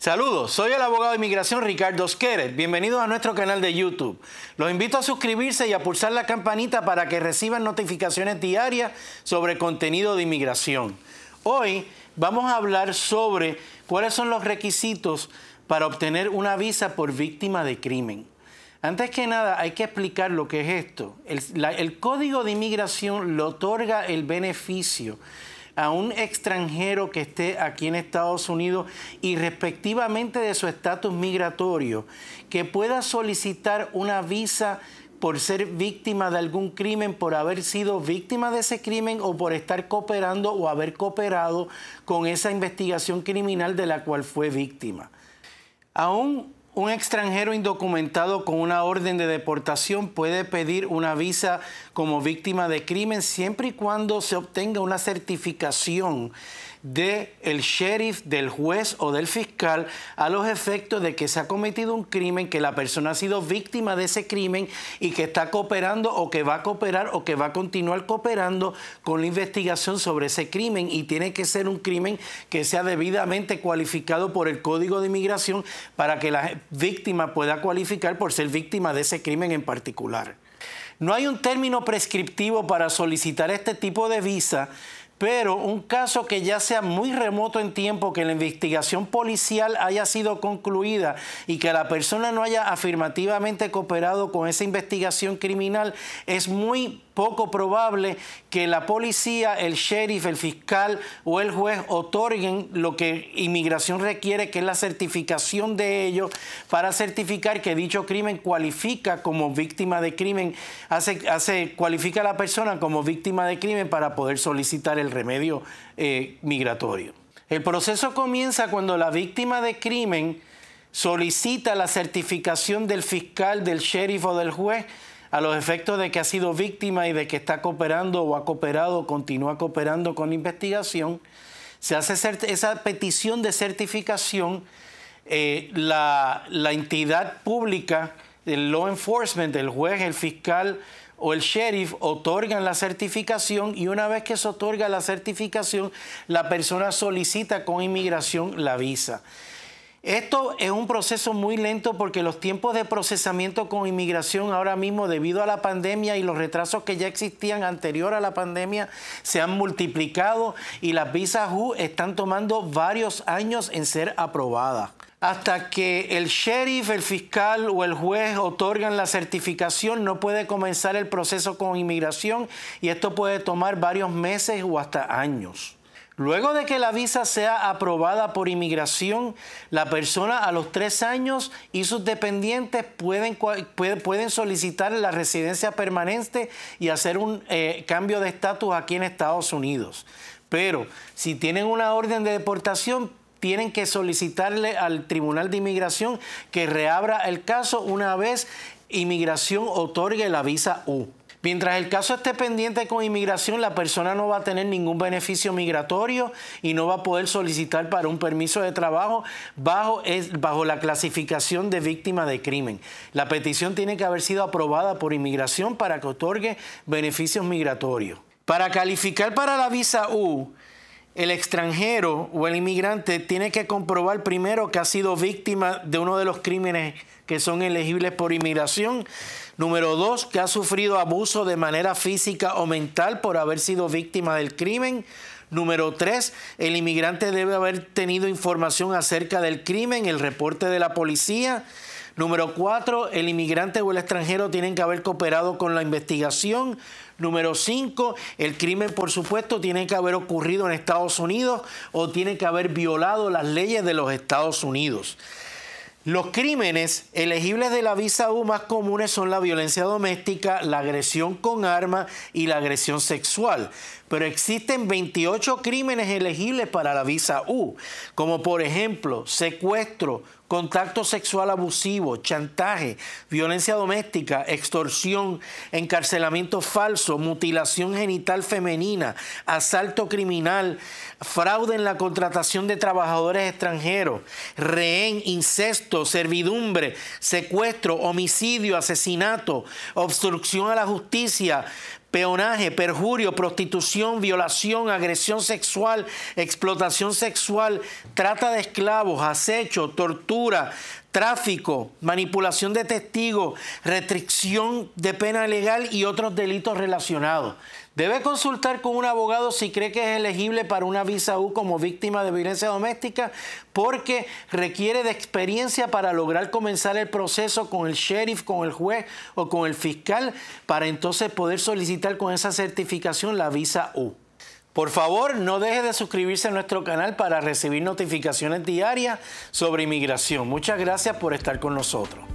Saludos, soy el abogado de inmigración Ricardo Skerer. Bienvenidos a nuestro canal de YouTube. Los invito a suscribirse y a pulsar la campanita para que reciban notificaciones diarias sobre contenido de inmigración. Hoy vamos a hablar sobre cuáles son los requisitos para obtener una visa por víctima de crimen. Antes que nada, hay que explicar lo que es esto. El Código de Inmigración le otorga el beneficio a un extranjero que esté aquí en Estados Unidos y respectivamente de su estatus migratorio, que pueda solicitar una visa por ser víctima de algún crimen, por haber sido víctima de ese crimen o por estar cooperando o haber cooperado con esa investigación criminal de la cual fue víctima. Aún un extranjero indocumentado con una orden de deportación puede pedir una visa como víctima de crimen siempre y cuando se obtenga una certificación del sheriff, del juez o del fiscal a los efectos de que se ha cometido un crimen, que la persona ha sido víctima de ese crimen y que está cooperando o que va a cooperar o que va a continuar cooperando con la investigación sobre ese crimen, y tiene que ser un crimen que sea debidamente cualificado por el Código de Inmigración para que la víctima pueda cualificar por ser víctima de ese crimen en particular. No hay un término prescriptivo para solicitar este tipo de visa, pero un caso que ya sea muy remoto en tiempo, que la investigación policial haya sido concluida y que la persona no haya afirmativamente cooperado con esa investigación criminal, es muy poco probable que la policía, el sheriff, el fiscal o el juez otorguen lo que inmigración requiere, que es la certificación de ellos, para certificar que dicho crimen cualifica como víctima de crimen, cualifica a la persona como víctima de crimen para poder solicitar el remedio migratorio. El proceso comienza cuando la víctima de crimen solicita la certificación del fiscal, del sheriff o del juez a los efectos de que ha sido víctima y de que está cooperando o ha cooperado o continúa cooperando con la investigación. Se hace esa petición de certificación, la entidad pública, el law enforcement, el juez, el fiscal o el sheriff otorgan la certificación, y una vez que se otorga la certificación, la persona solicita con inmigración la visa. Esto es un proceso muy lento porque los tiempos de procesamiento con inmigración ahora mismo, debido a la pandemia y los retrasos que ya existían anterior a la pandemia, se han multiplicado, y las visas U están tomando varios años en ser aprobadas. Hasta que el sheriff, el fiscal o el juez otorgan la certificación, no puede comenzar el proceso con inmigración, y esto puede tomar varios meses o hasta años. Luego de que la visa sea aprobada por inmigración, la persona a los 3 años y sus dependientes pueden solicitar la residencia permanente y hacer un cambio de estatus aquí en Estados Unidos. Pero si tienen una orden de deportación, tienen que solicitarle al Tribunal de Inmigración que reabra el caso una vez inmigración otorgue la visa U. Mientras el caso esté pendiente con inmigración, la persona no va a tener ningún beneficio migratorio y no va a poder solicitar para un permiso de trabajo bajo la clasificación de víctima de crimen. La petición tiene que haber sido aprobada por inmigración para que otorgue beneficios migratorios. Para calificar para la visa U, el extranjero o el inmigrante tiene que comprobar primero que ha sido víctima de uno de los crímenes que son elegibles por inmigración. Número 2, que ha sufrido abuso de manera física o mental por haber sido víctima del crimen. Número 3, el inmigrante debe haber tenido información acerca del crimen, el reporte de la policía. Número 4, el inmigrante o el extranjero tienen que haber cooperado con la investigación. Número 5, el crimen, por supuesto, tiene que haber ocurrido en Estados Unidos o tiene que haber violado las leyes de los Estados Unidos. Los crímenes elegibles de la visa U más comunes son la violencia doméstica, la agresión con arma y la agresión sexual. Pero existen 28 crímenes elegibles para la visa U, como por ejemplo secuestro, contacto sexual abusivo, chantaje, violencia doméstica, extorsión, encarcelamiento falso, mutilación genital femenina, asalto criminal, fraude en la contratación de trabajadores extranjeros, rehén, incesto, servidumbre, secuestro, homicidio, asesinato, obstrucción a la justicia, peonaje, perjurio, prostitución, violación, agresión sexual, explotación sexual, trata de esclavos, acecho, tortura, tráfico, manipulación de testigos, restricción de pena legal y otros delitos relacionados. Debe consultar con un abogado si cree que es elegible para una visa U como víctima de violencia doméstica, porque requiere de experiencia para lograr comenzar el proceso con el sheriff, con el juez o con el fiscal, para entonces poder solicitar con esa certificación la visa U. Por favor, no deje de suscribirse a nuestro canal para recibir notificaciones diarias sobre inmigración. Muchas gracias por estar con nosotros.